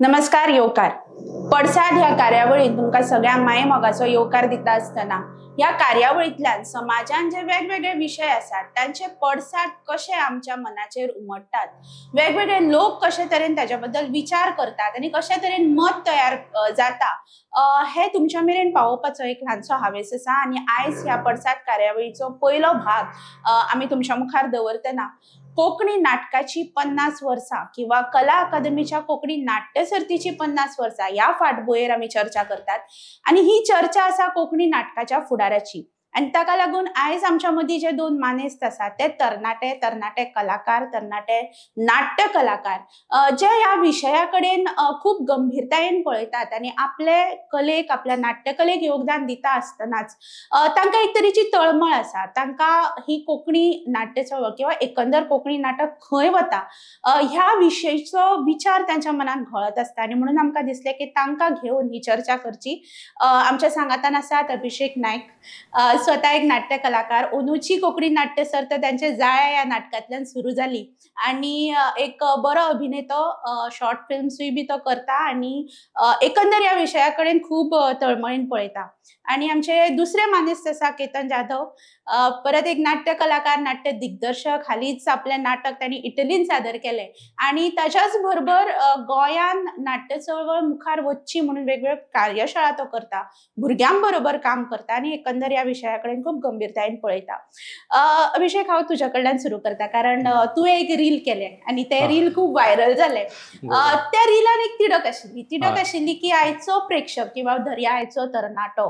नमस्कार येवकार. पडसाद ह्या कार्यावळीत तुमकां सगळ्या माये मोगाचो येवकार दिता आसतना ह्या कार्यावळींतल्यान समाजान जे वेगवेगळे विषय आसात तांचे पडसाद कशे आमच्या मनाचेर उमटतात, वेगवेगळे लोक कशे तरेन ताच्या बद्दल विचार करतात आणि कशे तरेन मत तयार जाता हे तुमच्या मेरेन पावोवपाचो एक ल्हानसो हावेस आसा आणि आयज ह्या पडसाद कार्यावळीचो पयलो भाग आमी तुमच्या मुखार दवरतना कोंकणी नाटकाची 50 वर्सां किंवा कला अकादमीच्या कोंकणी नाट्य सर्तीची 50 वर्सां या फाटभुंयेर आमी चर्चा करतात आणि ही चर्चा आसा कोंकणी नाटकाच्या फुडाराची आणि ताका लागून आयज आमच्या मदीं जे दोन मानेस्त आसात ते तरणाटे कलाकार, तरणाटे नाट्य कलाकार जे ह्या विशया कडेन खूप गंभीरतायेन पळयतात आणि आपले कलेक, आपल्या नाट्यकलेक योगदान दिता आसतनाच तांकां एक तरेची तळमळ आसा. तांकां ही कोंकणी नाट्य चळवळ किंवा एकंदर कोंकणी नाटक खंय वता ह्या विशयीचो विचार तांच्या मनात घोळत आसता आणि म्हणून आमकां दिसलें की तांकां घेवन ही चर्चा करची. आमच्या सांगातान आसात अभिषेक नायक, स्वतः एक नाट्य कलाकार. ओनूची कोंकणी नाट्य सर्त त्यांचे जाळ्या या नाटकांतल्यान सुरू झाली आणि एक बरो अभिनेतो, शॉर्ट फिल्म्सूय बी तो करता आणि एकंदर या विशया कडेन खूब तळमळीन पळयता. आणि आमचे दुसरे मानेस्त आसा केतन जाधव, परत एक नाट्य कलाकार, नाट्य दिग्दर्शक. हालींच आपले नाटक त्यांनी इटलीन सादर केले आणि ताच्याच बरोबर गोंयान नाट्य चळवळ मुखार वचची म्हणून वेगवेगळ्यो कार्यशाळा तो करता, भुरग्यां बरोबर काम करता आणि एकंदर या विशया कडेन खूब गंभीरतायेन पळयता. अभिषेक, हांव तुज्या कडल्यान सुरू करता कारण तू एक रील केले आणि ते रील खूप व्हायरल झाले. त्या रिलान एक तिडक आशिल्ली की आयचो प्रेक्षक किंवा धर्या आयचो तरणाटो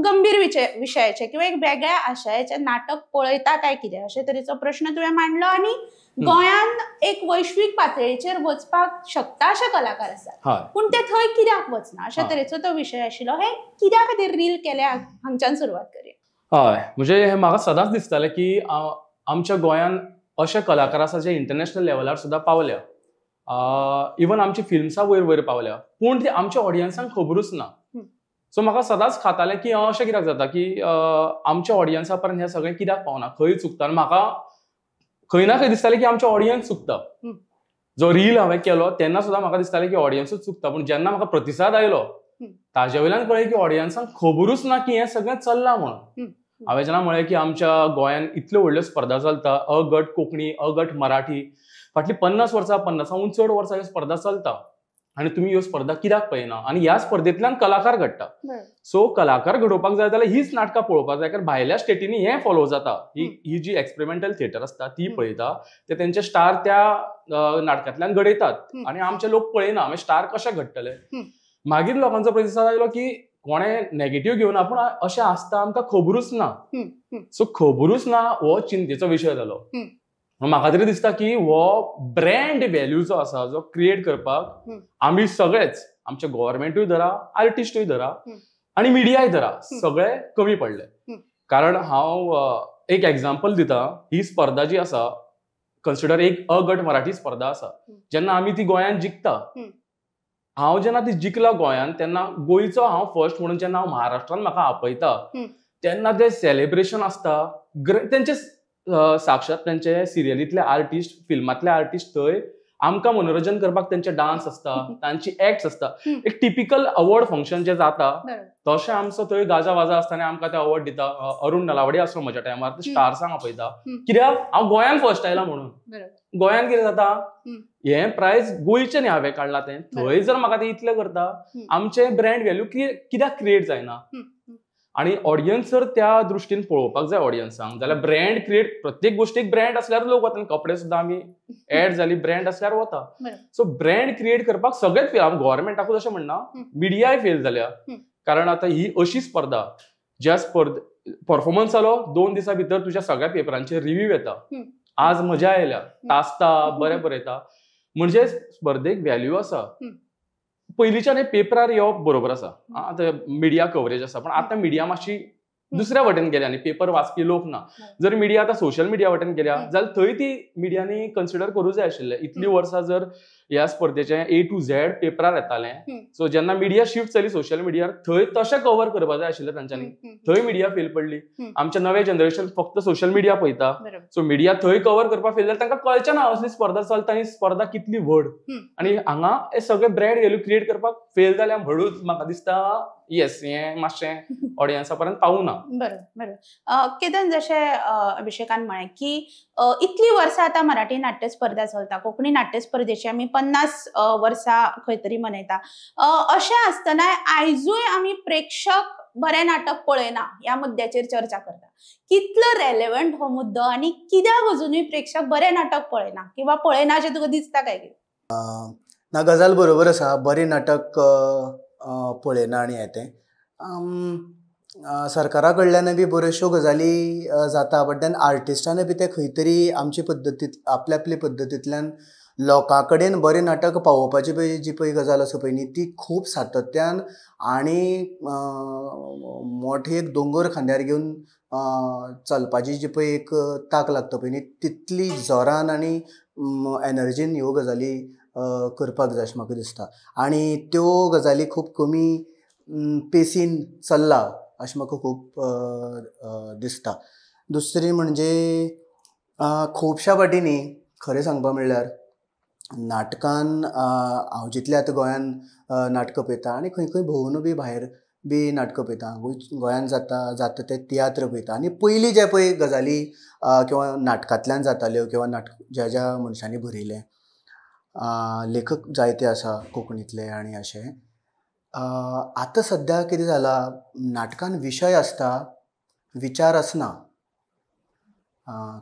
गंभीर विशयाचे किंवा एक वेगळ्या आशयाचे नाटक पळयता काय कितें अशे तरेचो प्रश्न तुवें मांडलो आणि गोंयान एक वैश्वीक पातळीचेर वचपाक शकता अशे कलाकार आसात पण ते थंय कित्याक वचना अशा तरेचो तो विशय आशिल्लो. हे कित्या खातीर रील केल्या हांगच्यान सुरवात करूया. हय, म्हणजे हे म्हाका सदांच दिसतालें की आमच्या गोंयान अशे कलाकार आसा जे इंटरनॅशनल लेवलार सुद्दां पावल्या. इवन आमची फिल्म्सां वयर वयर पावल्या पूण ती आमच्या ऑडियन्सांक खबरूच ना. सो म्हाका सदांच खातालें की अशें कित्याक जाता की आमच्या ऑडियन्सा पर्यंत हें सगळें कित्याक पावना, खंय चुकता. आनी म्हाका खंय ना खंय दिसतालें की आमचो ऑडियन्स चुकता. जो रील हांवें केलो तेन्ना सुद्दां म्हाका दिसतालें की ऑडियन्सूच चुकता, पूण जेन्ना म्हाका प्रतिसाद आयलो ताजे वयल्यान कळ्ळें की ऑडियन्सांक खबरूच ना की हें सगळें चल्लां म्हणून. हांवें जेन्ना म्हळें की आमच्या गोंयान इतल्यो व्हडल्यो स्पर्धा चलता, अ गट कोंकणी, अ गट मराठी, फाटलीं 50 वर्सां, 50साहून चड वर्सां ह्यो स्पर्धा चलता आनी तुमी ह्यो स्पर्धा कित्याक पळयना. आनी ह्या स्पर्धेंतल्यान कलाकार घडटा. सो कलाकार घडोवपाक जाय जाल्यार हीच नाटकां पळोवपाक जाय, कारण भायल्या स्टेटींनी हें फॉलो जाता. ही जी एक्सपेरिमेंटल थिएटर आसता ती पळयता, ते तेंचे स्टार त्या नाटकांतल्यान घडयतात आनी आमचे लोक पळयना. मागीर स्टार कशे घडटले. मागीर लोकांचो प्रतिसाद आयलो की कोणे नेगेटिव्ह घेवना पूण अशें आसता आमकां खबरूच ना. सो खबरूच ना हो चिंतेचो विशय जालो. म्हाका तरी दिसता की हो ब्रँड व्हॅल्यू जो आसा जो क्रिएट करपाक आमी सगळेच, आमचे गव्हर्मेंटूय धरा, आर्टिस्टूय धरा आनी मिडियाय धरा, सगळे कमी पडले. कारण हांव एक एग्जांपल दिता. ही स्पर्धा जी आसा, कन्सिडर एक अ गट मराठी स्पर्धा आसा. जेन्ना आमी ती गोंयान जिखता, हांव जेन्ना ती जिखला गोंयान तेन्ना गोंयचो हांव फर्स्ट म्हणून जेन्ना हांव महाराष्ट्रान म्हाका आपयता तेन्ना ते सेलिब्रेशन आसता. तेंचे साक्षात तेंचे सिरियलींतले आर्टिस्ट, फिल्मांतले आर्टिस्ट थंय आमकां मनोरंजन करपाक तेंचे डान्स आसता, तांची एक्ट्स आसता. एक टिपिकल अवॉर्ड फंक्शन जे जाता तशें आमचो थंय गाजा वाजा आसता आनी आमकां ते अवॉर्ड दिता. अरुण नलावडे आसलो म्हज्या टायमार, ते स्टार्सांक आपयता. कित्याक हांव गोंयान फर्स्ट आयला म्हणून. गोंयान कितें जाता, हें प्रायज गोंयचें न्ही हांवें काडलां तें. थंय जर म्हाका ते इतलें करता, आमचे ब्रँड व्हॅल्यू कित्याक क्रिएट जायना. आणि ऑडियन्स जर त्या दृश्टीन पळोवपाक जाय ऑडियन्सांक, जाल्यार ब्रँड क्रिएट, प्रत्येक गोष्टीक ब्रँड आसल्यार लोक वता. कपडे सुद्दां आमी एड जाली ब्रँड आसल्यार वता. सो ब्रँड क्रिएट करपाक सगळेच फेल. हांव गव्हर्मेंटाकूच अशें म्हणना, मिडियाय फेल जाल्या. कारण आतां ही अशी स्पर्धा ज्या परफॉर्मन्स जालो 2 दिसां भितर तुज्या सगळ्या पेपरांचेर रिव्ह्यू येता. आज मजा आयल्या, तासता, बरें बरयता, म्हणजे स्पर्धेक व्हॅल्यू आसा. पयलींच्यान पेपरार येवप बरोबर आसा, आतां मिडिया कवरेज आसा, पण आतां मिडिया मातशी दुसऱ्या वटेन गेले आनी पेपर वाचपी लोक ना. जर मिडिया आतां सोशल मिडिया वटेन गेल्या जाल्यार थंय ती मिडियांनी कन्सिडर करूंक जाय आशिल्लें. इतलीं वर्सां जर ह्या स्पर्धेचे A to Z पेपरार येतालें, सो जेन्ना मिडिया शिफ्ट जाली सोशल मिडियार थंय तशें कव्हर करपाक जाय आशिल्लें तांच्यांनी. थंय मिडिया फेल पडली. आमचे नवे जनरेशन फक्त सोशल मिडिया पळयता, सो मिडिया थंय कव्हर करपाक फेल जाल्यार तांकां कळचें ना असली स्पर्धा चलता आनी स्पर्धा कितली व्हड. आनी हांगा हे सगळे ब्रँड व्हॅल्यू क्रिएट करपाक फेल जाल्या म्हणूच म्हाका दिसता येस हें मातशें ऑडियन्सा पर्यंत पावूना. बरोबर. केतन जशें अभिषेकान म्हळें की इतली वर्सां आतां मराठी नाट्य स्पर्धा चलता, कोंकणी नाट्य स्पर्धेची आमी 50 वर्सां खंय तरी मनयता. अशें आसतना आयजूय आमी प्रेक्षक बरें नाटक पळयना ह्या मुद्द्याचेर चर्चा करता. कितलो रेलेवंट हो मुद्दो आनी कित्याक अजुनूय प्रेक्षक बरें नाटक पळयना किंवा पळयना अशें तुका दिसता काय कितें? ना, गजाल बरोबर आसा. बरें नाटक पळयना आनी हें तें सरकारा कडल्यान बी बऱ्योचश्यो गजाली जाता, बट देन आर्टिस्टांनी बी ते खंय तरी आमचे पद्दतींत आपल्या पद्दतींतल्यान लोकां कडेन बरें नाटक पावोवपाची पळय जी पळय गजाल आसा पळय न्ही, ती खूब सातत्यान आनी मोठे एक दोंगर खांद्यार घेवन चलपाची जी पळय एक तांक लागता पळय न्ही, तितली जोरान आनी एनर्जीन ह्यो गजाली करपाक जाय अशें म्हाका दिसता. आनी त्यो गजाली खूब कमी पेसीन चल्ला अशें म्हाका खूब दिसता. दुसरी म्हणजे खुबश्या फाटींनी खरें सांगपा म्हणल्यार नाटकान हांव जितले आतां गोंयान नाटकां पळयता आनी खंय खंय भोंवून बी भायर बी नाटकां पळयता, गोंयान जाता ते तियात्र पळयता. आनी पयलीं जे पळय गजाली किंवा नाटकांतल्यान जाताल्यो किंवा ज्या ज्या मनशांनी बरयलें, लेखक जायते आसा कोंकणीतले आनी अशें. आतां सद्या कितें जालां, नाटकान विशय आसता, विचार आसना,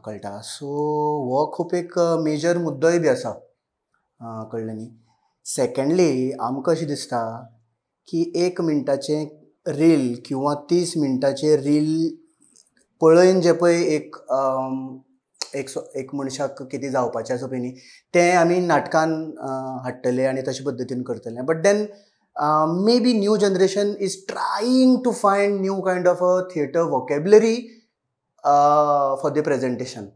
कळटा. सो हो खूब एक मेजर मुद्दोय बी आसा, कळ्ळें न्ही. सेकंडली आमकां अशें दिसता की 1 मिनटाचें रील किंवा 30 मिनटाचें रील पळयन जे पळय एक मनशाक कितें जावपाचें आसा पळय न्ही, तें आमी नाटकान हाडटले आनी तशे पद्दतीन करतले. But then maybe new generation is trying to find new kind of a theatre vocabulary for the presentation.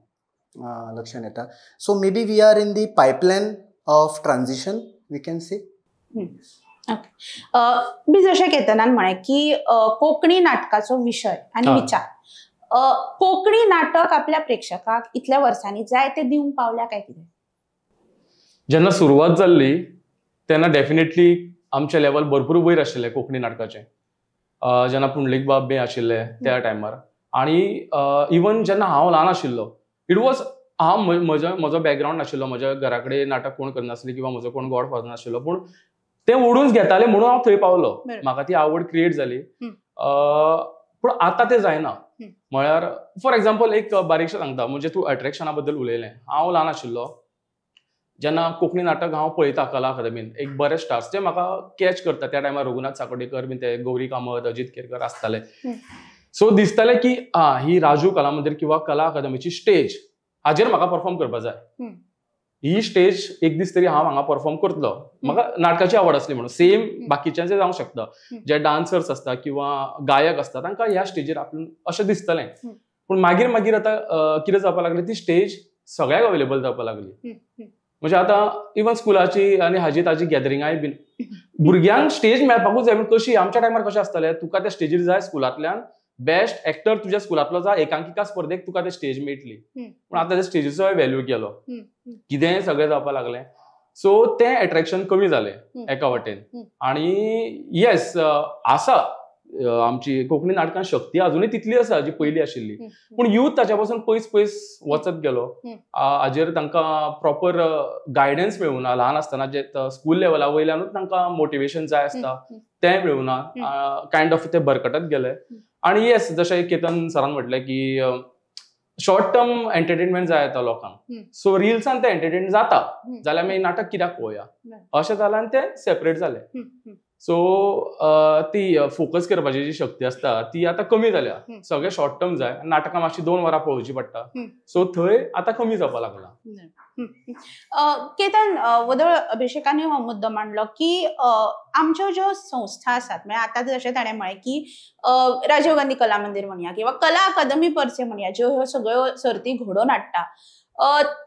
लक्षात येता. So maybe we are in the pipeline of transition, we can say. मी जशें केतनान म्हळें की कोंकणी नाटकाचो विशय आनी विचार, कोंकणी नाटक आपल्या प्रेक्षकाक इतल्या वर्सांनी जाय ते दिवंक पावल्या काय कितें? जेन्ना सुरवात जाल्ली तेन्ना डेफिनेटली आमचे लेवल भरपूर वयर आशिल्ले कोंकणी नाटकाचे. जेन्ना पुंडलीक बाब बी आशिल्ले त्या टायमार, आनी इवन जेन्ना हांव ल्हान आशिल्लो, इट वॉज हांव म्हजो बॅकग्रावंड नाशिल्लो, म्हज्या घरा कडेन नाटक कोण करनासली किंवा म्हजो कोण गॉडफादर नाशिल्लो, पूण ते ओडून घेताले म्हणून हांव थंय पावलो. म्हाका ती आवड क्रिएट जाली. पूण आतां तें जायना. म्हळ्यार फॉर एग्जाम्पल एक बारीकशें सांगता, म्हणजे तूं अट्रॅक्शना बद्दल उलयलें. हांव ल्हान आशिल्लो जेन्ना कोंकणी नाटक हांव पळयता कला अकादमीन, एक बरे स्टार्स जे म्हाका कॅच करता. त्या टायमार रघुनाथ साकोडेकर बीन ते, गौरी कामत, अजित केरकर आसताले. सो दिसतालें की ही राजू कला मंदिर किंवा कला अकादमीची स्टेज, हाजेर म्हाका परफॉर्म करपाक जाय. ही स्टेज एक दीस तरी हांव हांगा परफॉर्म करतलो. म्हाका नाटकाची आवड आसली म्हणून. सेम बाकीच्यांचें जावंक शकता, जे डान्सर्स आसता किंवा गायक आसता तांकां ह्या स्टेजीर आपूण अशें दिसतलें. पूण मागीर आतां कितें जावपाक लागलें, ती स्टेज सगळ्याक अवेलेबल जावपाक लागली. म्हणजे आतां इवन स्कुलाची आनी हाजी ताजी गॅदरिंगाय बीन भुरग्यांक स्टेज मेळपाकूच जाय. कशी आमच्या टायमार कशें आसतालें, तुका त्या स्टेजीर जाय स्कुलांतल्यान बेस्ट एक्टर तुज्या स्कुलांतलो जा, एकांकिका स्पर्धेक तुका ते स्टेज मेळटली. पूण आतां त्या स्टेजीचो व्हॅल्यू गेलो, कितेंय सगळें जावपाक लागलें. सो तें अट्रॅक्शन कमी जालें एका वटेन. आनी येस आसा आमची कोंकणी नाटकां शक्ती अजुनूय तितली आसा जी पयलीं आशिल्ली, पूण यूथ ताच्या पासून पयस वचत गेलो. हाजेर तांकां प्रॉपर गायडन्स मेळूना. ल्हान आसतना जे स्कूल लेवला वयल्यानूच तांकां मोटिवेशन जाय आसता तें मेळूना. कायंड ऑफ ते भरकटत गेले. आनी येस, जशें केतन सरान म्हटलें की शॉर्ट टर्म एंटरटेनमेंट जाय येता लोकांक. सो रिल्सान ते एंटरटेन जाता जाल्यार मागीर नाटक कित्याक पळोवया अशें जालें आनी तें सेपरेट जालें. सो ती फोकस करपाची जी शक्ती असता ती आता कमी जाल्या. सगळे शॉर्ट टर्म जाय, नाटकां मातशी 2 वरां पळोवची पडटा. सो थंय आता कमी जावपाक लागला. केतन, वदळ अभिषेकाने हो मुद्दो मांडलो की आमच्यो ज्यो संस्था आसात, म्हणजे आता जशें ताणें म्हळें की राजीव गांधी कला मंदिर म्हणया किंवा कला अकादमी परसे म्हणया, ज्यो ह्यो सगळ्यो सर्ती घडोवन हाडटा,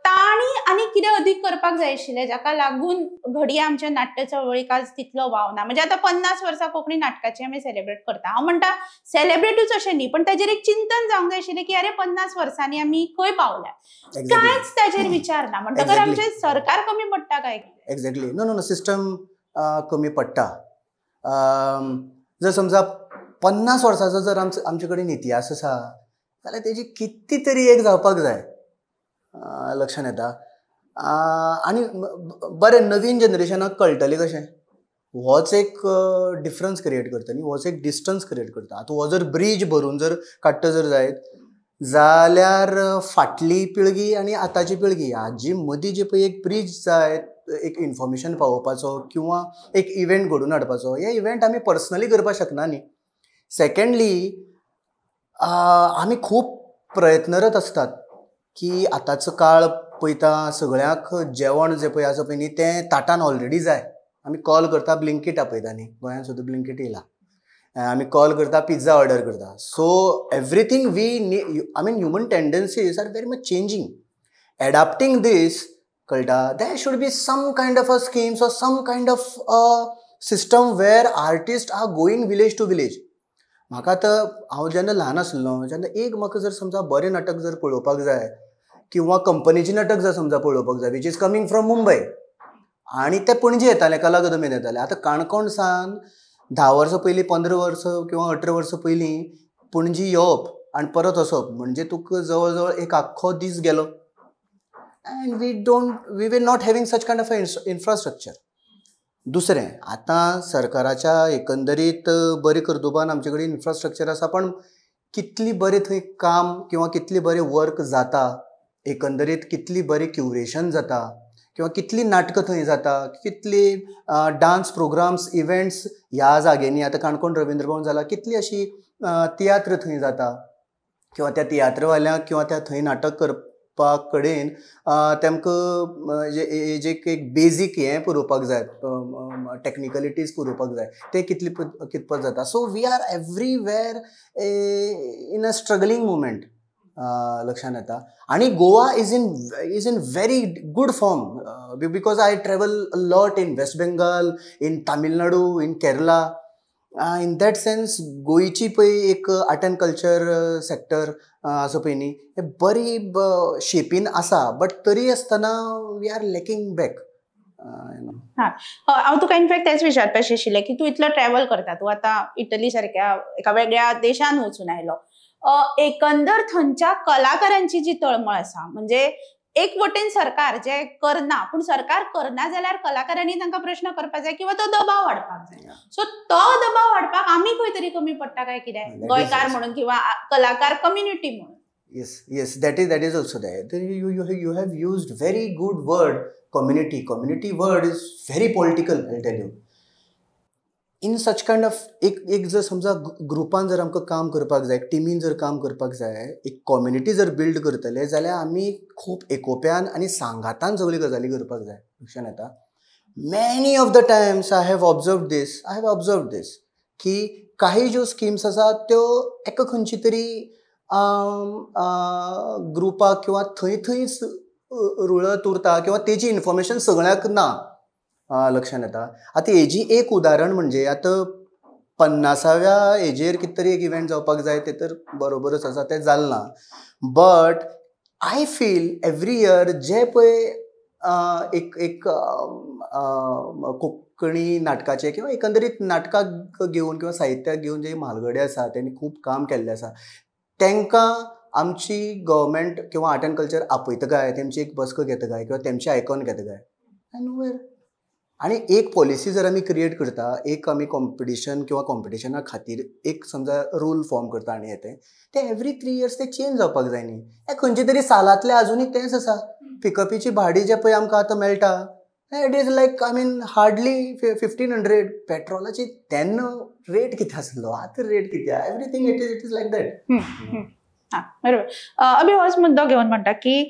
तांणी आनी कितें अदीक करपाक जाय आशिल्लें जाका लागून घडये आमच्या नाट्य चळवळीक आज तितलो वाव ना. म्हणजे आतां 50 वर्सां कोंकणी नाटकाची आमी सेलिब्रेट करता. हांव म्हणटा सेलिब्रेटूच अशें न्ही, पण ताजेर एक चिंतन जावंक जाय आशिल्लें की अरे 50 वर्सांनी आमी खंय पावल्या. कांयच ताजेर विचार ना. म्हणटकर आमचें सरकार कमी पडटा काय? एक्झॅक्टली. नो सिस्टम कमी पडटा. जर समजा 50 वर्सांचो जर आमचे कडेन इतिहास आसा जाल्यार तेजी किती तरी एक जावपाक जाय. लक्षांत येता. आनी बरें नवीन जनरेशनाक कळटलें कशें, होच एक डिफरन्स क्रिएट करता न्ही, होच एक डिस्टन्स क्रिएट करता. आतां हो जर ब्रीज भरून जर काडटा जर जायत जाल्यार फाटली पिळगी आनी आतांची पिळगी हाजी मदीं जी पळय एक ब्रीज जाय, एक इन्फॉर्मेशन पावोवपाचो किंवा एक इव्हेंट घडोवन हाडपाचो, हे इव्हेंट आमी पर्सनली करपाक शकना न्ही. सेकंडली आमी खूब प्रयत्नरत असतात की आतांचो काळ पळयता सगळ्यांक जेवण जें पळय आसा पळय न्ही तें ताटान ऑलरेडी जाय. आमी कॉल करता ब्लिंकीट आपयता न्ही, गोंयांत सुद्दां ब्लिंकीट येयला. आमी कॉल करता पिझ्झा ऑर्डर करता. So everything we human tendencies are very much changing. Adapting this कळटा, there should be some kind of a schemes or some kind of system where artist are going village to village. म्हाका आतां हांव जेन्ना ल्हान आसलो जेन्ना एक म्हाका जर समजा बरें नाटक जर पळोवपाक जाय किंवा कंपनीचें नाटक जर समजा पळोवपाक जाय, which is coming from Mumbai, आनी ते पणजे येताले, कला अकादमींत येताले. आतां काणकोण सावन 10 वर्सां पयलीं, 15 वर्सां किंवा 18 वर्सां पयलीं पणजी येवप आनी परत वचप म्हणजे तुका जवळ जवळ एक आख्खो दीस गेलो. And we were not having such kind of infrastructure. दुसरें, आतां सरकाराच्या एकंदरीत बरे कर्तुबान आमचे कडेन इन्फ्रास्ट्रक्चर आसा, पण कितली बरें थंय काम किंवा कितली बरें वर्क जाता, एकंदरीत कितली बरी क्युरेशन जाता किंवा कितली नाटकां थंय जाता, कितली डान्स प्रोग्राम्स इव्हेंट्स ह्या जाग्यांनी. आतां काणकोण रवींद्र भवन जाला, कितली अशी तियात्र थंय जाता किंवा त्या तियात्रवाल्यांक किंवा त्या थंय नाटक करपा कडेन तेमकां जे एक बेजीक हें पुरोवपाक जाय, टॅक्निकलिटीज पुरोवपाक जाय, ते कितपत जाता. So we are everywhere in a struggling moment. लक्षांत येता. आनी Goa is in very good form because I travel lot in West Bengal, in Tamil Nadu, in Kerala. In that sense गोंयची पळय एक आर्ट एंड कल्चर सेक्टर आसा पळय न्ही, हे बरी शेपीन आसा, बट तरी आसतना वी आर लॅकिंग बॅक. हांव तुका इनफॅक्ट तेच विचारपाचें आशिल्लें की तूं इतलो ट्रॅव्हल करता, तूं आतां इटली सारक्या एका वेगळ्या देशान वचून आयलो. एकंदर थंयच्या कलाकारांची जी तळमळ आसा, म्हणजे एक वटेन सरकार जे करना, पूण सरकार करना जाल्यार कलाकारांनी तांकां प्रश्न करपाक जाय किंवा तो दबाव हाडपाक जाय. सो तो दबाव हाडपाक आमी खंय तरी कमी पडटा काय कितें, गोंयकार म्हणून किंवा कलाकार कम्युनिटी म्हणून? Yes, that is also there. You have used very good word, community. Community word is very political, I'll tell you. In such kind of एक जर समजा ग्रुपान जर आमकां काम करपाक जाय, टिमीन जर काम करपाक जाय, एक कम्युनिटी जर बिल्ड करतले जाल्यार आमी खूब एकोप्यान आनी सांगातान सगळ्यो गजाली करपाक जाय. लक्षांत येता. Many of the times I have observed this की काही ज्यो स्किम्स आसा त्यो एका खंयची तरी ग्रुपाक किंवा थंयच रुळत उरता किंवा तेजी इन्फॉर्मेशन सगळ्याक ना. लक्षांत येता. आतां हेजी एक उदाहरण म्हणजे आतां 50व्या हेजेर कितें तरी एक इव्हेंट जावपाक जाय, ते तर बरोबरच आसा, तें जालें ना. But I feel every year जे पळय एक कोंकणी नाटकाचे किंवा एकंदरीत नाटकाक घेवन किंवा साहित्याक घेवन जे म्हालगडे आसा तेणी खूब काम केल्लें आसा, तांकां आमची गव्हर्मेंट किंवा आर्ट एंड कल्चर आपयता काय, तेंची एक बसको घेता काय किंवा तेंचे आयकॉन घेता काय, नोवेर. आनी एक पॉलिसी जर आमी क्रिएट करता, एक आमी कॉम्पिटिशन किंवा कॉम्पिटिशना खातीर एक समजा रूल फॉर्म करता आनी येते ते एवरी 3 years ते चेंज जावपाक जाय न्ही. हे खंयचे तरी सालांतले आजुनूय तेंच आसा. पिकअपीची भाडी जे पळय आमकां आतां मेळटा it is like I mean hardly 1500 पेट्रोलाची तेन्ना रेट कितें आसलो आतां रेट कितें everything it is like that. हा बरोबर. अभि होच मुद्दो घेऊन म्हणटा की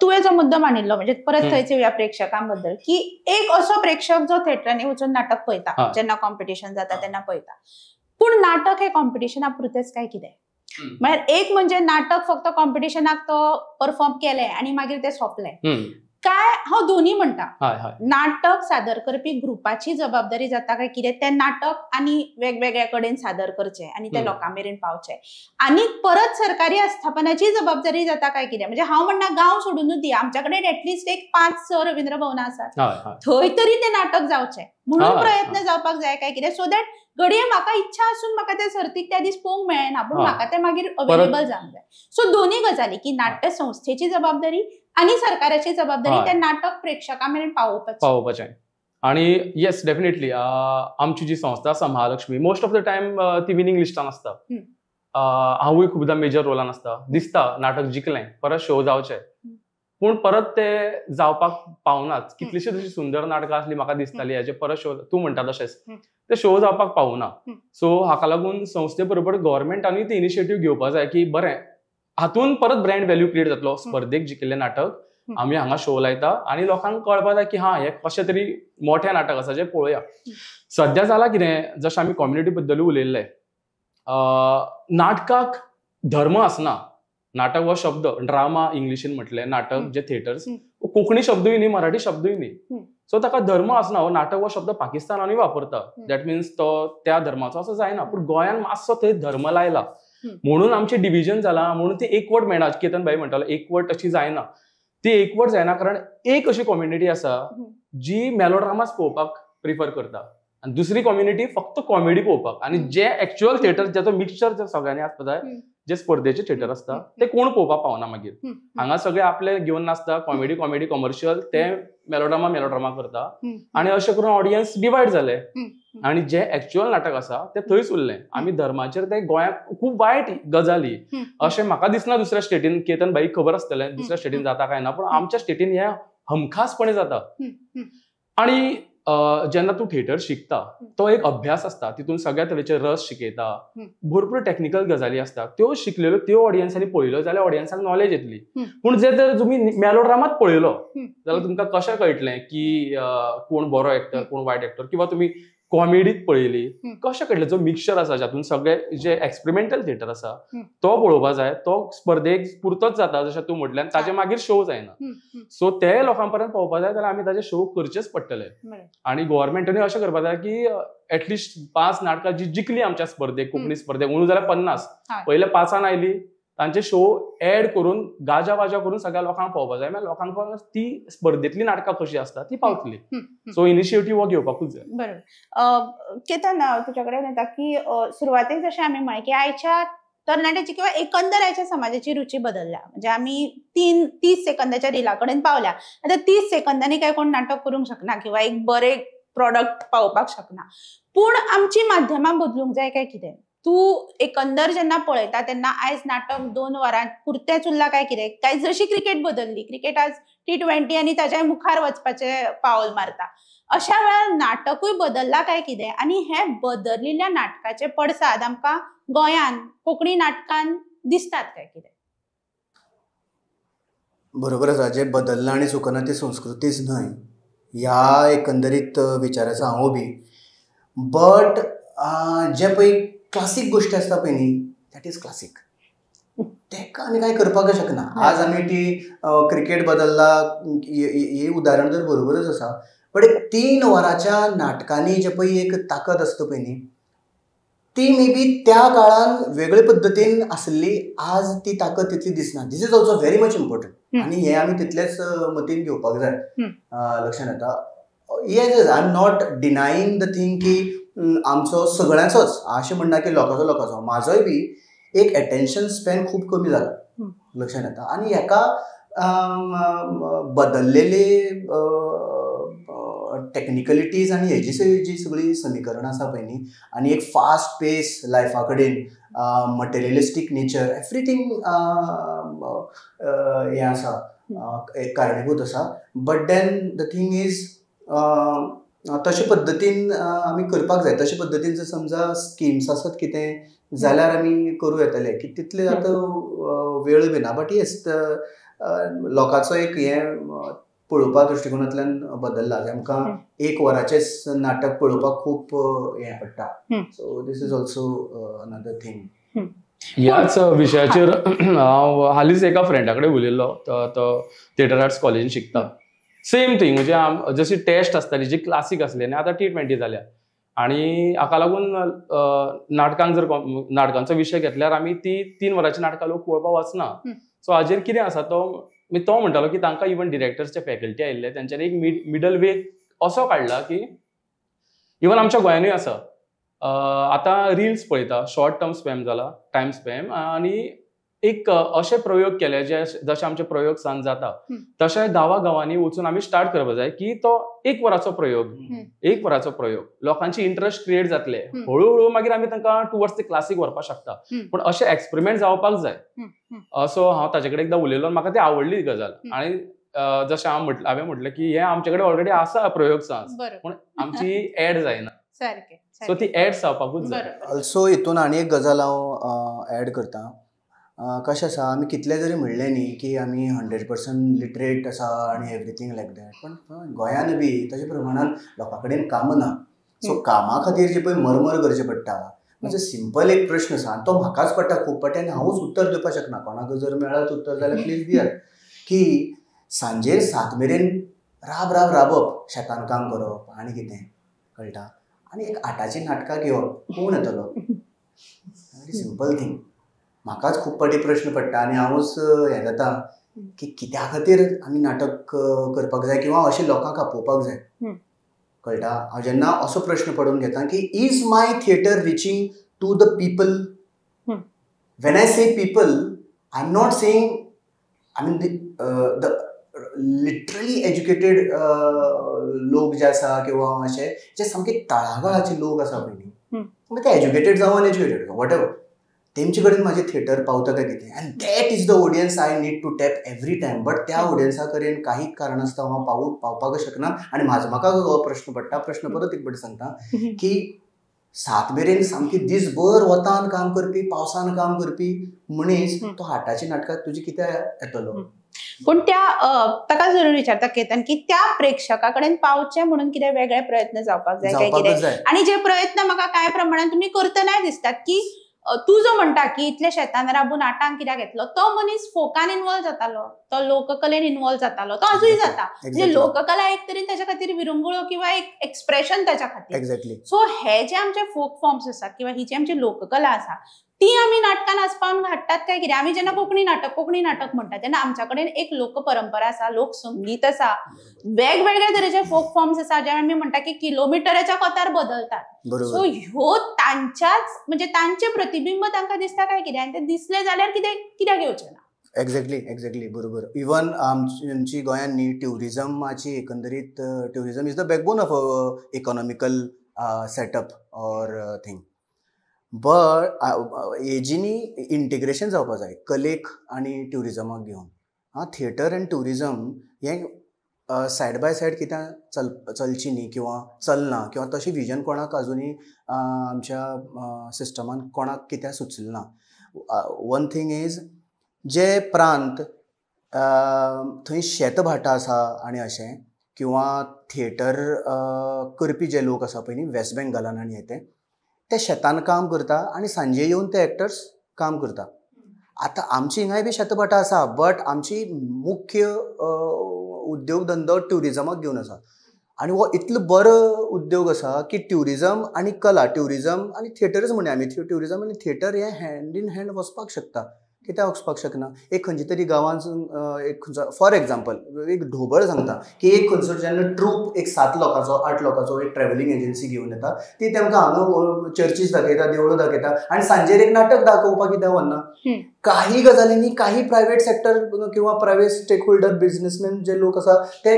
तुवें जो मुद्दो मांडिल्लो म्हणजे परत थंयच येवया प्रेक्षकांबद्दल की एक असो प्रेक्षक जो थिएटरांनी वचून नाटक पळयता जेन्ना कॉम्पिटिशन जाता तेन्ना पळयता, पूण नाटक हे कॉम्पिटिशना पुरतेंच काय कितें? म्हळ्यार एक म्हणजे नाटक फक्त कॉम्पिटिशनाक तो परफॉर्म केलें आनी मागीर तें सोंपलें काय? हांव दोन्ही म्हणटा. नाटक सादर करपी ग्रुपाची जबाबदारी जाता काय कितें तें नाटक आनी वेगवेगळ्या कडेन सादर करचें आनी तें लोकां मेरेन पावचें, आनी परत सरकारी आस्थापनाची जबाबदारी जाता काय कितें? म्हणजे हांव म्हणना गांव सोडूनच दी, आमच्या कडेन एटलिस्ट एक 5-6 रवींद्र भवनां आसात, थंय तरी तें नाटक जावचें म्हणून प्रयत्न जावपाक जाय काय कितें, सो दॅट घडये म्हाका इच्छा आसून म्हाका ते सर्तीक त्या दीस पळोवंक मेळना पूण म्हाका ते मागीर अवेलेबल जावंक जाय. सो दोन्ही गजाली की नाट्य संस्थेची जबाबदारी आणि सरकाराची जबाबदारी ते नाटक प्रेक्षकां मेरेन पावोवपाचें. आणि येस डेफिनेटली आमची जी संस्था आसा Mahalakshmi most of the time ती विनिंग लिस्टान आसता. हांवूय खुबदां मेजर रोलान आसता. दिसता नाटक जिखलें परत शो जावचें पूण परत ते जावपाक पावनाच. कितलीशीच अशी सुंदर नाटकां आसली म्हाका दिसताली हेजे परत शो तूं म्हणटा तशेंच ते शो जावपाक पावना. सो हाका लागून संस्थे बरोबर गव्हर्मेंटानूय ती इनिशिएटीव घेवपाक जाय की बरें हातून परत ब्रँड व्हॅल्यू क्रिएट जातलो. स्पर्धेक जिखिल्लें नाटक आमी हांगा शो लायता आनी लोकांक कळपाक जाय की हें कशें तरी मोठें नाटक आसा जें पळोवया. सद्या जालां कितें जशें आमी कम्युनिटी बद्दलूय उलयल्लें, नाटकाक धर्म आसना. नाटक हो शब्द ड्रामा इंग्लिशीन म्हटलें, नाटक जे थिएटर्स कोंकणी शब्दूय न्ही मराठी शब्दूय न्ही. सो ताका धर्म आसना. हो नाटक हो शब्द पाकिस्तानानूय वापरता. दॅट मिन्स तो त्या धर्माचो असो जायना. पूण गोंयान मातसो थंय धर्म लायला म्हणून आमचे डिव्हिजन जाला, म्हणून ती एकवट मेळना. केतन भाई म्हणटालो एकवट अशी जायना. ती एकवट जायना कारण एक अशी कम्युनिटी आसा जी मेलोड्रामास पळोवपाक प्रिफर करता आनी दुसरी कम्युनिटी फक्त कॉमेडी पळोवपाक. आनी जे एक्चुअल थिएटर जेचो मिक्सचर सगळ्यांनी आसपा जाय, जे स्पर्धेचे थिएटर आसता ते कोण पळोवपाक पावना. मागीर हांगा सगळे आपले घेवन नाचता, कॉमेडी कमर्शियल, ते मेलोड्रामा करता आनी अशें करून ऑडियन्स डिवायड जाले आनी जे एक्चुअल नाटक आसा ते थंयच उरलें. आमी धर्माचेर ते गोंयांत खूब वायट गजाली अशें म्हाका दिसना दुसऱ्या स्टेटीन. केतन भाईक खबर आसतलें दुसऱ्या स्टेटीन जाता काय ना, पूण आमच्या स्टेटीन हें हमखासपणे जाता. आनी जेन्ना तूं थिएटर शिकता तो एक अभ्यास आसता. तितून सगळ्या तरेचे रस शिकयता, भरपूर टेक्निकल गजाली आसता. त्यो शिकलेल्यो त्यो ऑडियन्सांनी पळयल्यो जाल्यार ऑडियन्सांक नॉलेज येतली. पूण जे जर तुमी मेलोड्रामात पळयलो जाल्यार तुमकां कशें कळटलें की कोण बरो एक्टर कोण वायट एक्टर, किंवा तुमी कॉमेडीत पळयली कशें कळटलें. जो मिक्सचर आसा जातून सगळे जे एक्सपेरिमेंटल थिएटर आसा तो पळोवपाक जाय. तो स्पर्धेक पुरतोच जाता जशें तूं म्हटलें, ताजे मागीर शो जायना. सो ते लोकां पर्यंत पावपाक जाय जाल्यार आमी ताजे शो करचेच पडटले. आनी गव्हर्मेंटानूय अशें करपाक जाय की एटलिस्ट 5 नाटकां जी जिखली आमच्या स्पर्धेक, कोंकणी स्पर्धेक उणू जाल्यार 50 पयले 5 आयली तांचे शो एड करून गाजा वाजा करून सगळ्या लोकांक पावपाक जाय. मागीर लोकांक ती स्पर्धेंतली नाटकां कशी आसता ती पावतली. सो इनिशिएटीव हो घेवपाकूच जाय. बरोबर. केतन तुझ्या कडेन येता की सुरवातेक जशें आमी म्हळें की आयच्या तरणाट्याची किंवा एकंदर आयच्या समाजाची रुची बदलल्या. म्हणजे आमी 30 सेकंदाच्या रिला कडेन पावल्या. आतां 30 सेकंदांनी काय कोण नाटक करूंक शकना किंवा एक बरें प्रॉडक्ट पावोवपाक शकना. पूण आमची माध्यमां बदलूंक जाय काय कितें? तूं एकंदर जेन्ना पळयता तेन्ना आयज नाटक 2 वरांत पुरतेंच उरलां काय कितें? काय जशी क्रिकेट बदलली, क्रिकेट आज T20 आनी ताच्या मुखार वचपाचें पावल मारता, अशा वेळार नाटकूय बदलला काय कितें? आनी हे बदललेल्या नाटकाचे पडसाद आमकां गोंयान कोंकणी नाटकान दिसतात काय कितें? बरोबर आसा. जे बदलना आनी चुकना ती संस्कृतीच न्हय ह्या एकंदरीत विचाराचो हांव बी. बट जे पळय क्लासीक गोश्टी आसता पळय न्ही, दॅट इज क्लासीक. तेका आमी कांय करपाक शकना. आज आमी ती क्रिकेट बदलला ही उदाहरण तर बरोबरच आसा. बट 3 वरांच्या नाटकांनी जे पळय एक ताकद आसता पळय न्ही, ती मे बी त्या काळान वेगळे पद्दतीन आसली. आज ती ताकद तितली दिसना. This is also very much important आनी हें आमी तितलेच मतीन घेवपाक जाय. लक्षांत येता. Yes I am not denying the thing की आमचो सगळ्यांचोच अशें म्हणना की लोकांचो म्हाजोय बी एक एटेन्शन स्पॅन खूब कमी जाला. लक्षांत येता. आनी हेका बदललेले टेक्निकलिटीज आनी हेजी जी सगळी समीकरणां आसा पळय न्ही, आनी एक फास्ट पेस लायफा कडेन, मटेरियलिस्टीक नेचर, एवरीथींग हें आसा, एक कारणीभूत आसा. But then the thing is तशे पद्दतीन आमी करपाक जाय. तशे पद्दतीन जर समजा स्किम्स आसत कितें जाल्यार आमी करूं येतले की तितले आतां वेळ बी ना. बट येस लोकांचो एक हें पळोवपा दृश्टिकोनांतल्यान बदलला. आमकां एक वराचेच नाटक पळोवपाक खूब हें पडटा. So this is also another thing. ह्याच विशयाचेर हांव हालींच एका फ्रेंडा कडेन उलयल्लो. तो थिएटर आर्ट्स कॉलेजीन शिकता. सेम थिंग म्हणजे जशी टेस्ट आसताली जी क्लासीक आसली आनी आतां T20 जाल्या. आनी हाका लागून नाटकांचो विशय घेतल्यार आमी ती 3 वरांची नाटकां लोक पळोवपाक वचना. सो हाजेर कितें आसा तो म्हणटालो की तांकां इवन डिरेक्टर्सचे फॅकल्टी आयिल्ले तेंच्यांनी एक मिडल वे असो काडला की इवन आमच्या गोंयानूय आसा. आतां रिल्स पळयता, शॉर्ट टर्म स्पॅम जाला, टायम स्पॅम, आनी एक अशे प्रयोग केले जशे आमचे प्रयोग सान जाता तशे गांवांनी वचून आमी स्टार्ट करपाक जाय की तो 1 वराचो प्रयोग लोकांची इंटरेस्ट क्रिएट जातले. हळूहळू मागीर आमी तांकां टुवर्ड्स द क्लासीक व्हरपाक शकता. पूण अशे एक्सपेरिमेंट जावपाक जाय. सो हांव ताजे कडेन एकदां उलयलो, म्हाका ती आवडली गजाल. आनी जशें हांवें म्हटलें की हे आमचे कडेन ऑलरेडी आसा प्रयोग सान, पूण आमची एड जायना. सो ती एड जावपाकूच जाय. ऑल्सो हितून आनी एक गजाल हांव एड करतां. कशें आसा, आमी कितले जरी म्हणलें न्ही की आमी 100% लिटरेट आसा आनी एवरीथींग लायक दॅट, पण गोंयान बी तशे प्रमाणान लोकां कडेन कामां ना. सो कामा खातीर जे पळय मरमर करचें पडटा. म्हणजे सिंपल एक प्रश्न आसा आनी तो म्हाकाच पडटा खूब पाटी आनी हांवूच उत्तर दिवपाक शकना. कोणाक जर मेळत उत्तर जाल्यार प्लीज दियात. की सांजेर 7 मेरेन राबप, शेतान काम करप आनी कितें कळटा, आनी एक 8ची नाटकां घेवप, कोण येतलो? Very simple thing. म्हाकाच खूब पाटी प्रश्न पडटा आनी हांवूच हें जाता की कित्या खातीर आमी नाटक करपाक जाय किंवा अशें लोकांक आपोवपाक जाय. कळटा. हांव जेन्ना असो प्रश्न पडून घेता की is my theatre reaching to the people. When I say people, I am not saying the literally educated लोक जे आसा किंवा अशे जे सामके तळागाळाचे लोक आसा पळय न्ही, ते एज्युकेटेड जावं अनएज्युकेटेड वॉट एवर, तेमचे कडेन म्हाजें थिएटर पावता काय कितें. And that is the audience I need to tap every time. But त्या ऑडियन्सा कडेन काही कारणास्तव हांव पावपाक शकना. आनी म्हाका हो प्रश्न पडटा. प्रश्न परत एक फावटी सांगता की 7 मेरेन सामकी दिसभर वतान काम करपी, पावसान काम करपी मनीस तो 8ची नाटकां तुजी कित्याक येतलो? पण ताका जरूर विचारता केतन की त्या प्रेक्षका कडेन पावचे म्हणून कितें वेगळे प्रयत्न जावपाक जाय काय कितें, आनी जे प्रयत्न म्हाका कांय प्रमाणात तुमी करतना दिसतात की तू जो म्हणटा की इतले शेतान राबून 8 कित्याक येतलो, तो मनीस फोकान इन्वॉल्व जातालो, तो लोककलेन इन्वॉल्व जातालो, तो आजूय जाता. म्हणजे लोककला एक तरेन ताच्या खातीर विरंगुळो किंवा एक एक्सप्रेशन ताच्या खातीर. एक्झॅक्टली. सो हे जे आमचे फोक फॉर्म्स आसात किंवा ही जी आमची लोककला आसा ती आमी नाटकान आस्पावन हाडटात काय कितें? आमी जेन्ना कोंकणी नाटक म्हणटा तेन्ना आमच्या कडेन एक लोक परंपरा आसा, लोक संगीत आसा, वेगवेगळे तरेचे फोक फॉर्म्स आसा जे आमी म्हणटा की किलोमिटराच्या कोंतार बदलतात. सो ह्यो तांच्याच म्हणजे तांचे प्रतिबिंब तांकां दिसता काय कितें, आनी ते दिसले जाल्यार कित्याक येवचें ना? एक्झॅक्टली बरोबर. इवन आमची गोंयान न्ही ट्युरिजमाची एकंदरीत tourism is the backbone of economical setup or thing. But हेजीनी इंटिग्रेशन जावपाक जाय कलेक आनी ट्युरिजमाक घेवन. थिएटर आनी ट्युरिजम हें सायड बाय सायड कित्याक चलची न्ही किंवा चलना किंवा तशी विजन कोणाक अजुनी आमच्या सिस्टमान कोणाक कित्याक सुचलें ना. वन थिंग इज जे प्रांत थंय शेतभाटा आसा आनी अशें किंवा थिएटर करपी जे लोक आसा पळय न्ही वेस्ट बेंगॉलान आनी ते शेतान काम करता आनी सांजे येवन ते एक्टर्स काम करता. आतां आमची हिंगाय बी शेतभाटा आसा, बट आमची मुख्य उद्योग धंदो ट्युरिजमाक घेवन आसा. आनी हो इतलो बरो उद्योग आसा की ट्युरिजम आनी कला, ट्युरिजम आनी थिएटरच म्हणया आमी, ट्युरिजम आनी थिएटर हे हँड इन हँड वचपाक शकता. कित्याक वचपाक शकना? एक खंयचे तरी गांवांत एक फॉर एग्जाम्पल एक ढोबळ सांगता की एक खंयसर जेन्ना ट्रूप एक 7 लोकांचो 8 लोकांचो एक ट्रॅव्हलिंग एजन्सी घेवन येता, ती तेमकां हांगा चर्चीस दाखयता, देवळां दाखयता आनी सांजेर एक नाटक दाखोवपाक कित्याक व्हरना? काही गजालींनी काही प्रायवेट सेक्टर किंवा प्रायवेट स्टेक होल्डर बिझनेसमॅन जे लोक आसा ते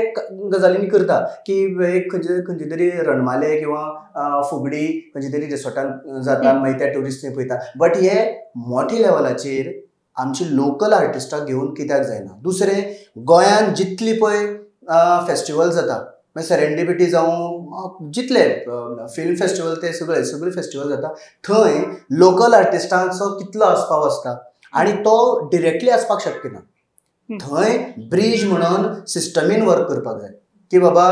गजालींनी करता की एक खंयचे तरी रणमाले किंवा फुगडी खंयचे तरी रिसॉर्टान जाता, मागीर त्या ट्युरिस्टने पळयता. बट हे मोठ्या लेवलाचेर आमची लोकल आर्टिस्टाक घेवन कित्याक जायना? दुसरें, गोंयान जितली पळय फेस्टिवल जाता मागीर सेरेंडिपिटी जावं जितले फिल्म फेस्टिवल ते सगळे फेस्टिवल जाता थंय लोकल आर्टिस्टांचो कितलो आस्पाव आसता आनी तो डिरेक्टली आसपाक शक्य ना. थंय ब्रिज म्हणून सिस्टमीन वर्क करपाक जाय की बाबा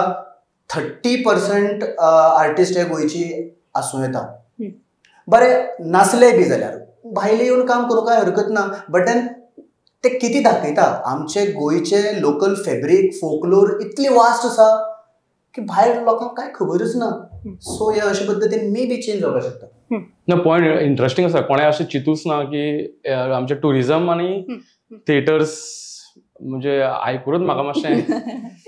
30% आर्टिस्ट हे गोंयची आसूं येता. बरें नासले बी जाल्यार भायले येवन काम करूंक काय हरकत ना, बट देन ते किती दाखयता आमचे गोंयचे लोकल फॅब्रीक फोकलोर इतली वास्ट आसा की भायर लोकांक काय खबरच ना. सो हे अशे पद्दतीन मे बी चेंज जावपाक शकता. ना पॉयंट इंटरेस्टिंग आसा. कोणें अशें चिंतूच ना की आमचे टुरिजम आनी थिएटर्स म्हणजे आयकूनच म्हाका मातशें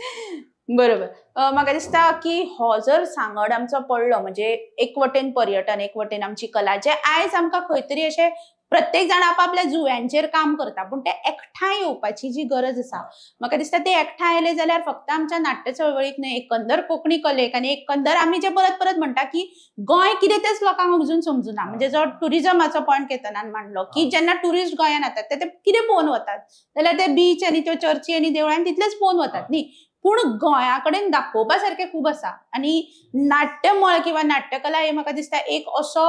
बरोबर. म्हाका दिसता की हो जर सांगड आमचो पडलो म्हणजे एक वटेन पर्यटन एक वटेन आमची कला जे आयज आमकां खंय तरी अशें प्रत्येक जाण आपापल्या जुव्यांचेर काम करता पूण ते एकठांय येवपाची जी गरज आसा म्हाका दिसता ते एकठांय आयले जाल्यार फक्त आमच्या नाट्य चळवळीक न्हय एकंदर कोंकणी कलेक आनी एकंदर आमी जे परत परत म्हणटा की गोंय कितें तेच लोकांक अजून समजुना. म्हणजे जो टुरिजमाचो पॉयंट केतनान मांडलो की जेन्ना टुरिस्ट गोंयान येतात ते कितें पळोवन वतात जाल्यार ते बीच आनी त्यो चर्ची आनी देवळां तितलेच पळोवन वतात न्ही. पूण गोंया कडेन दाखोवपा सारकें खूब आसा आनी नाट्यमळ किंवा नाट्यकला हे म्हाका दिसता एक असो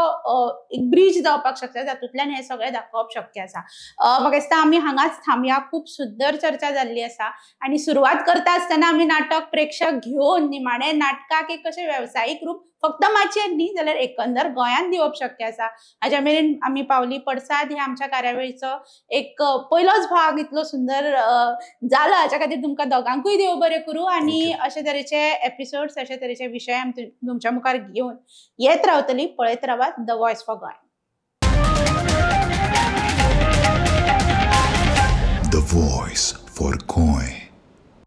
एक ब्रिज जावपाक शकता जातूंतल्यान हे सगळें दाखोवप शक्य आसा. म्हाका दिसता आमी हांगाच थांबया. खूब सुंदर चर्चा जाल्ली आसा आनी सुरवात करता आसतना आमी नाटक प्रेक्षक घेवन निमाणे नाटकाक एक कशें वेवसायीक रूप फक्त माचयेर न्ही जाल्यार एकंदर गोंयान दिवप शक्य आसा. हाज्या मेरेन आमी पावली. पडसाद हे आमच्या कार्यावळीचो एक पयलोच भाग इतलो सुंदर जाला हाच्या खातीर तुमकां दोगांकूय देव बरें करूं आनी अशे तरेचे एपिसोड्स अशे तरेचे विशय आमी तुमच्या मुखार घेवन येत रावतली. पळयत रावात the voice for Goa. The Voice for Goy.